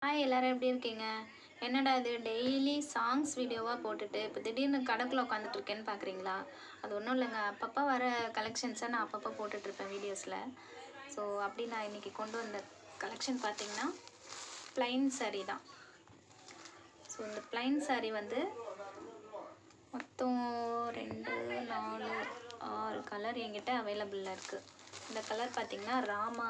Hi எல்லாரும் எப்படி இருக்கீங்க? என்னடா இது டெய்லி சாங்ஸ் வீடியோவாக போட்டுட்டு இப்போ திடீர்னு கடைக்குள்ள உட்காந்துட்டு இருக்கேன்னு பார்க்குறீங்களா? அது ஒன்றும் இல்லைங்க. அப்பப்போ வர கலெக்ஷன்ஸை நான் அப்பப்போ போட்டுட்ருப்பேன் வீடியோஸில். ஸோ அப்படி நான் இன்றைக்கி கொண்டு வந்த கலெக்ஷன் பார்த்தீங்கன்னா ப்ளைன் saree தான். ஸோ இந்த ப்ளைன் saree வந்து மொத்தம் 2, 4, 6 கலர் என்கிட்ட அவைலபிளில் இருக்குது. இந்த கலர் பார்த்திங்கன்னா ராமா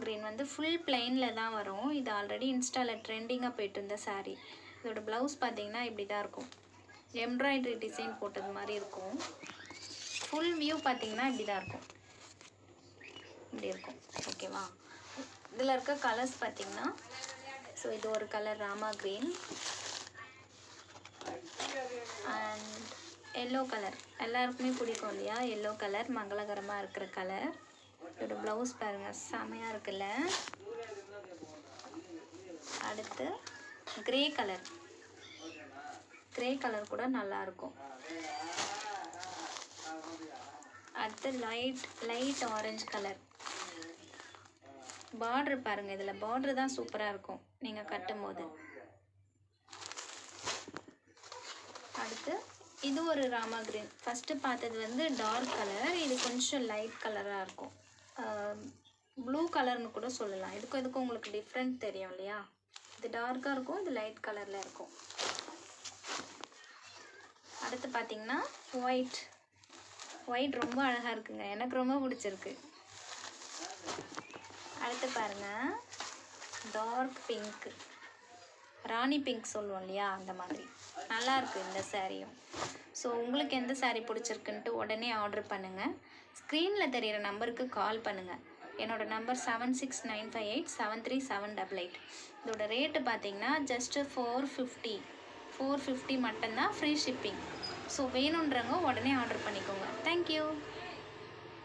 க்ரீன் வந்து ஃபுல் பிளெயினில் தான் வரும். இது ஆல்ரெடி இன்ஸ்டாவில் ட்ரெண்டிங்காக போயிட்டு இருந்த saree. இதோட ப்ளவுஸ் பார்த்திங்கன்னா இப்படி தான் இருக்கும். எம்ப்ராய்டரி டிசைன் போட்டது மாதிரி இருக்கும். ஃபுல் வியூ பார்த்திங்கன்னா இப்படி தான் இருக்கும். இப்படி இருக்கும். ஓகேவா? இதில் இருக்க கலர்ஸ் பார்த்திங்கன்னா ஸோ இது ஒரு colour Rama green and yellow colour. எல்லாருக்குமே பிடிக்கும் இல்லையா? எல்லோ கலர் மங்களகரமாக இருக்கிற கலர். இதோட ப்ளவுஸ் பாருங்கள், செமையாக இருக்குல்ல. அடுத்து கிரே கலர் கூட நல்லாயிருக்கும். அடுத்து லைட் ஆரஞ்சு கலர். பார்டர் பாருங்கள், இதில் பார்டர் தான் சூப்பராக இருக்கும் நீங்கள் கட்டும் போது. அடுத்து இது ஒரு ராமா க்ரீன். ஃபஸ்ட்டு பார்த்தது வந்து டார்க் கலர், இது கொஞ்சம் லைட் கலராக இருக்கும். ப்ளூ கலர்னு கூட சொல்லலாம். இதுக்கும் உங்களுக்கு டிஃப்ரெண்ட் தெரியும் இல்லையா? இது டார்க்காக இருக்கும், இது லைட் கலரில் இருக்கும். அடுத்து பார்த்திங்கன்னா ஒயிட் ரொம்ப அழகாக இருக்குங்க, எனக்கு ரொம்ப பிடிச்சிருக்கு. அடுத்து பாருங்கள், டார்க் பிங்க், ராணி பிங்க் சொல்லுவோம் இல்லையா? அந்த மாதிரி நல்லாயிருக்கு இந்த சாரியும். ஸோ உங்களுக்கு எந்த சாரீ பிடிச்சிருக்குன்ட்டு உடனே ஆர்டர் பண்ணுங்கள். ஸ்க்ரீனில் தெரிகிற நம்பருக்கு கால் பண்ணுங்கள். என்னோடய நம்பர் 7695873788. இதோட ரேட்டு பார்த்தீங்கன்னா ஜஸ்ட்டு 450 மட்டும்தான், ஃப்ரீ ஷிப்பிங். ஸோ வேணுன்றவங்க உடனே ஆர்டர் பண்ணிக்கோங்க. தேங்க்யூ.